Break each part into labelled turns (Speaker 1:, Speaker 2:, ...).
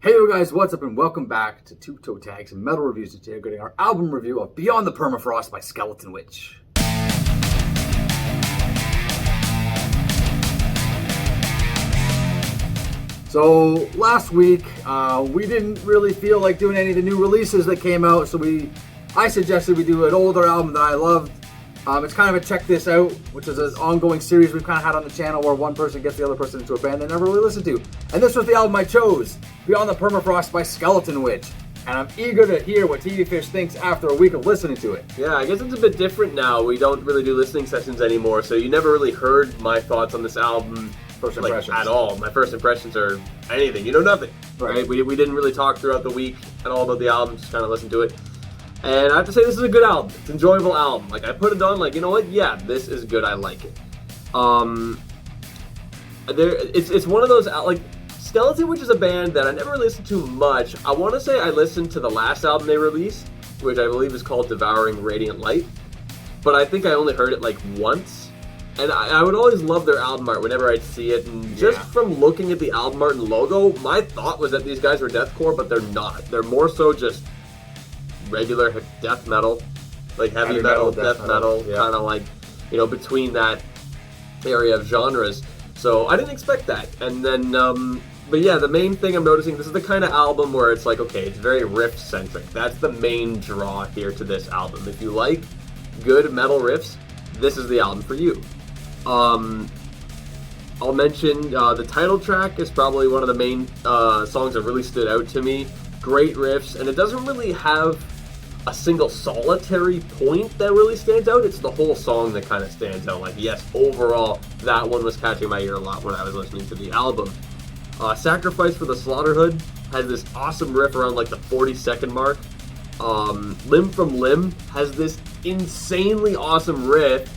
Speaker 1: Hey you guys, what's up and welcome back to Two Toe Tags and Metal Reviews. Today we're getting our album review of Beyond the Permafrost by Skeletonwitch. So last week, we didn't really feel like doing any of the new releases that came out, so I suggested we do an older album that I loved. It's kind of a check this out, which is an ongoing series we've kind of had on the channel where one person gets the other person into a band they never really listened to. And this was the album I chose, Beyond the Permafrost by Skeletonwitch. And I'm eager to hear what TV Fish thinks after a week of listening to it.
Speaker 2: Yeah, I guess it's a bit different now. We don't really do listening sessions anymore, so you never really heard my thoughts on this album at all. My first impressions are anything. You know nothing, right? We didn't really talk throughout the week at all about the album, just kind of listened to it. And I have to say, this is a good album. It's an enjoyable album. Like, I put it on, like, you know what? Yeah, this is good. I like it. It's one of those, like, Skeletonwitch is a band that I never listened to much. I want to say I listened to the last album they released, which I believe is called Devouring Radiant Light. But I think I only heard it, like, once. And I would always love their album art whenever I'd see it. And just from looking at the album art and logo, my thought was that these guys were deathcore, but they're not. They're more so just regular death metal, like heavy metal, death metal, kind of like, you know, between that area of genres. So I didn't expect that. And then, but yeah, the main thing I'm noticing, this is the kind of album where it's like, okay, it's very riff-centric. That's the main draw here to this album. If you like good metal riffs, this is the album for you. I'll mention the title track is probably one of the main songs that really stood out to me. Great riffs, and it doesn't really have a single solitary point that really stands out. It's the whole song that kind of stands out. Like, yes, overall, that one was catching my ear a lot when I was listening to the album. Sacrifice for the Slaughterhood has this awesome riff around like the 40-second mark. Limb from Limb has this insanely awesome riff,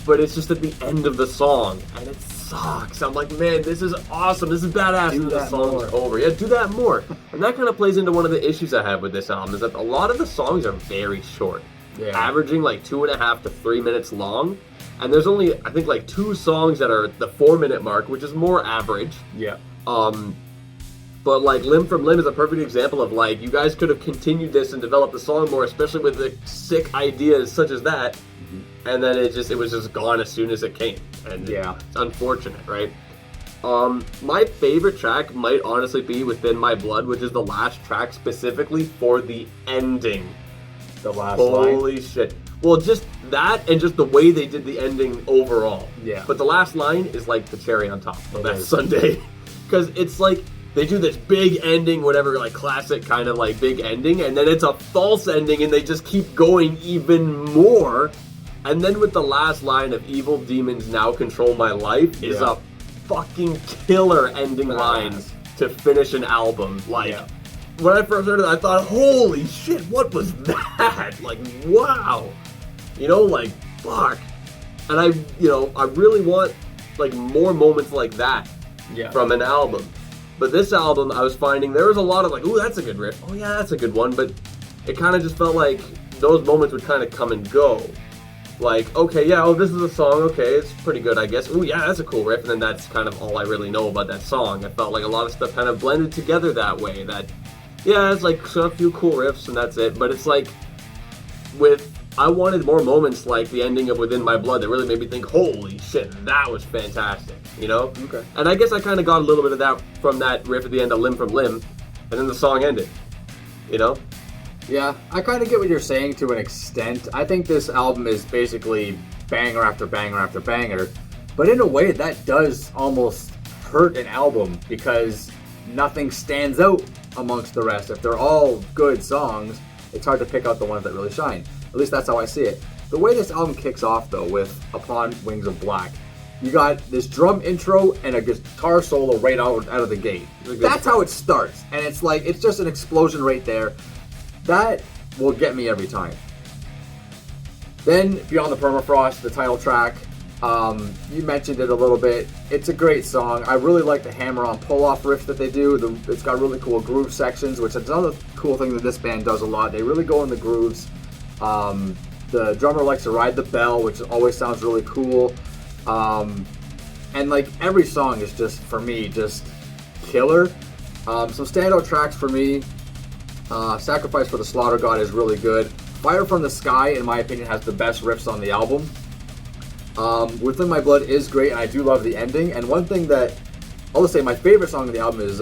Speaker 2: but it's just at the end of the song, and it sucks. I'm like, man, this is awesome. This is badass. And the song's over. Yeah, do that more. And that kind of plays into one of the issues I have with this album, is that a lot of the songs are very short, averaging like 2.5 to 3 minutes long. And there's only, I think, like 2 songs that are at the 4-minute mark, which is more average.
Speaker 1: Yeah.
Speaker 2: But like Limb from Limb is a perfect example of like, you guys could have continued this and developed the song more, especially with the sick ideas such as that. And then it was just gone as soon as it came. And it's unfortunate, right? My favorite track might honestly be Within My Blood, which is the last track specifically for the ending.
Speaker 1: The last line?
Speaker 2: Holy shit. Well, just that and just the way they did the ending overall.
Speaker 1: Yeah.
Speaker 2: But the last line is like the cherry on top of that Sunday. Because it's like, they do this big ending, whatever, like classic kind of like big ending, and then it's a false ending and they just keep going even more. And then with the last line of "Evil demons now control my life" is a fucking killer ending line to finish an album. Like, when I first heard it, I thought, holy shit, what was that? Like, wow. You know, like, fuck. And I really want, like, more moments like that from an album. But this album, I was finding there was a lot of like, ooh, that's a good riff. Oh yeah, that's a good one. But it kind of just felt like those moments would kind of come and go. Like, okay, yeah, oh, this is a song, okay, it's pretty good, I guess. Ooh, yeah, that's a cool riff, and then that's kind of all I really know about that song. I felt like a lot of stuff kind of blended together that way, that, yeah, it's like a few cool riffs, and that's it. But it's like, I wanted more moments like the ending of Within My Blood that really made me think, holy shit, that was fantastic, you know?
Speaker 1: Okay.
Speaker 2: And I guess I kind of got a little bit of that from that riff at the end of Limb from Limb, and then the song ended, you know?
Speaker 1: Yeah, I kind of get what you're saying to an extent. I think this album is basically banger after banger after banger, but in a way that does almost hurt an album because nothing stands out amongst the rest. If they're all good songs, it's hard to pick out the ones that really shine. At least that's how I see it. The way this album kicks off, though, with Upon Wings of Black, you got this drum intro and a guitar solo right out of the gate. That's how it starts, and it's like, it's just an explosion right there. That will get me every time. Then, Beyond the Permafrost, the title track, you mentioned it a little bit. It's a great song. I really like the hammer-on pull-off riff that they do. It's got really cool groove sections, which is another cool thing that this band does a lot. They really go in the grooves. The drummer likes to ride the bell, which always sounds really cool. And like every song is just, for me, just killer. Some standout tracks for me. Sacrifice for the Slaughter God is really good. Fire from the Sky, in my opinion, has the best riffs on the album. Within My Blood is great, and I do love the ending. And one thing that I'll just say, my favorite song on the album is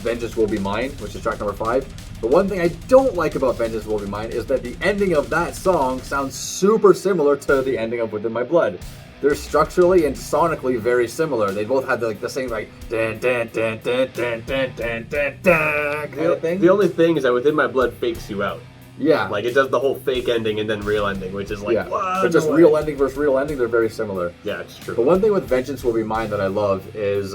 Speaker 1: Vengeance Will Be Mine, which is track number 5. The one thing I don't like about Vengeance Will Be Mine is that the ending of that song sounds super similar to the ending of Within My Blood. They're structurally and sonically very similar. They both have the same like dan dan dan dan dan dan dan dan dan kind of thing.
Speaker 2: The only thing is that Within My Blood fakes you out.
Speaker 1: Yeah.
Speaker 2: Like it does the whole fake ending and then real ending, which is like,
Speaker 1: yeah.
Speaker 2: What?
Speaker 1: But just real ending versus real ending, they're very similar.
Speaker 2: Yeah, it's true.
Speaker 1: But one thing with Vengeance Will Be Mine that I love is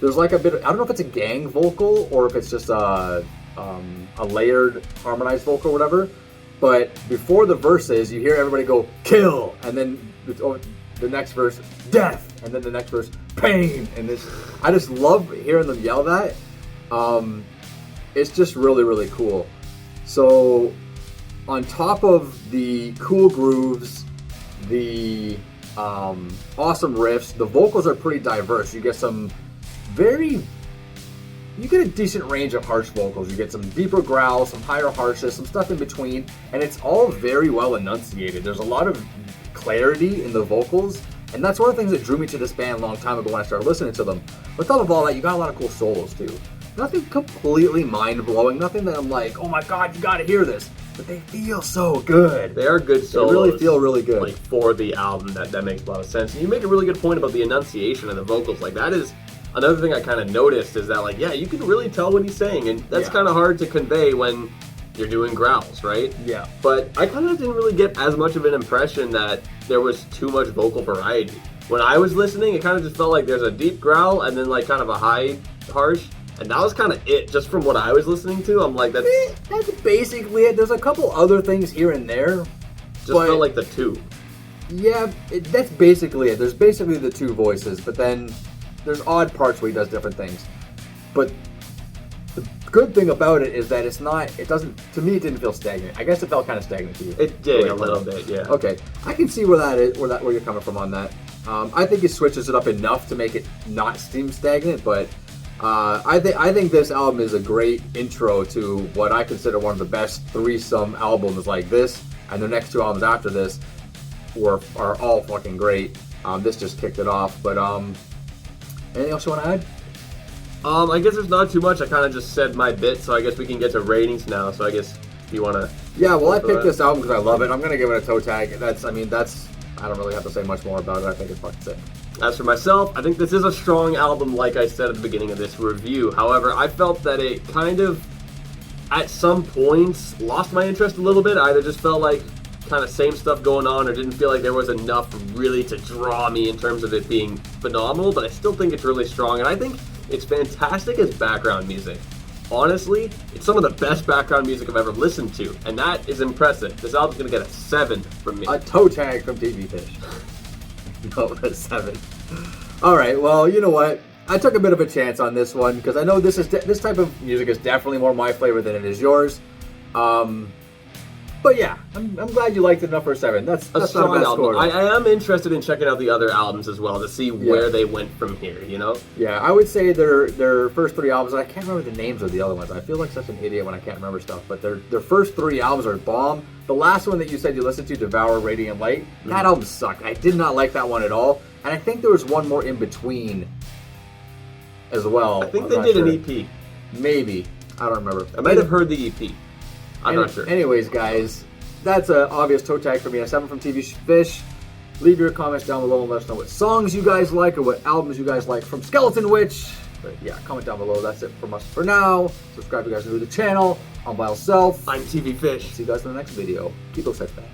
Speaker 1: there's like a bit of, I don't know if it's a gang vocal or if it's just a layered harmonized vocal or whatever, but before the verses you hear everybody go kill, and then the next verse death, and then the next verse pain, and this, I just love hearing them yell that. It's just really, really cool. So on top of the cool grooves, the awesome riffs, the vocals are pretty diverse. You get a decent range of harsh vocals. You get some deeper growls, some higher harshness, some stuff in between, and it's all very well enunciated. There's a lot of clarity in the vocals, and that's one of the things that drew me to this band a long time ago when I started listening to them. On top of all that, you got a lot of cool solos too. Nothing completely mind-blowing, nothing that I'm like, oh my god, you gotta hear this. But they feel so good.
Speaker 2: They are good solos.
Speaker 1: They really feel really good.
Speaker 2: Like for the album, that makes a lot of sense. And you make a really good point about the enunciation of the vocals. Like that is another thing I kind of noticed is that like, yeah, you can really tell what he's saying, and that's kind of hard to convey when you're doing growls, right?
Speaker 1: Yeah.
Speaker 2: But I kind of didn't really get as much of an impression that there was too much vocal variety. When I was listening, it kind of just felt like there's a deep growl and then like kind of a high harsh. And that was kind of it, just from what I was listening to. I'm like,
Speaker 1: that's basically it. There's a couple other things here and there.
Speaker 2: Just felt like the two.
Speaker 1: Yeah, that's basically it. There's basically the two voices, but then there's odd parts where he does different things. But the good thing about it is that to me, it didn't feel stagnant. I guess it felt kind of stagnant to you.
Speaker 2: It did a little bit, yeah.
Speaker 1: Okay, I can see where you're coming from on that. I think he switches it up enough to make it not seem stagnant, but I think this album is a great intro to what I consider one of the best threesome albums like this, and the next two albums after this are all fucking great. This just kicked it off, but anything else you want to add?
Speaker 2: I guess there's not too much. I kind of just said my bit, so I guess we can get to ratings now. So I guess if you want to.
Speaker 1: Yeah, well, I picked this album because I love it. I'm gonna give it a toe tag. I don't really have to say much more about it. I think it's fucking sick.
Speaker 2: As for myself, I think this is a strong album, like I said at the beginning of this review. However, I felt that it kind of, at some points, lost my interest a little bit. I either just felt like kind of same stuff going on or didn't feel like there was enough really to draw me in terms of it being phenomenal, but I still think it's really strong, and I think it's fantastic as background music. Honestly, it's some of the best background music I've ever listened to, and that is impressive. This album's going to get a 7 from me.
Speaker 1: A toe tag from TV Fish. No, a 7. All right, well, you know what? I took a bit of a chance on this one because I know this type of music is definitely more my flavor than it is yours. But yeah, I'm glad you liked it enough for a 7. That's
Speaker 2: a strong
Speaker 1: not a bad
Speaker 2: album.
Speaker 1: score.
Speaker 2: I am interested in checking out the other albums as well to see where they went from here, you know?
Speaker 1: Yeah, I would say their first 3 albums, I can't remember the names of the other ones. I feel like such an idiot when I can't remember stuff, but their first 3 albums are bomb. The last one that you said you listened to, Devour Radiant Light, that album sucked. I did not like that one at all, and I think there was one more in between as well.
Speaker 2: I think they did an EP.
Speaker 1: Maybe. I don't remember.
Speaker 2: I might have heard the EP. I'm not sure.
Speaker 1: Anyways, guys, that's an obvious toe tag for me. A 7 from TV Fish. Leave your comments down below and let us know what songs you guys like or what albums you guys like from Skeletonwitch. But yeah, comment down below. That's it from us for now. Subscribe if you guys are new to the channel. I'm By Self.
Speaker 2: I'm TV Fish.
Speaker 1: See you guys in the next video. Keep those heads back.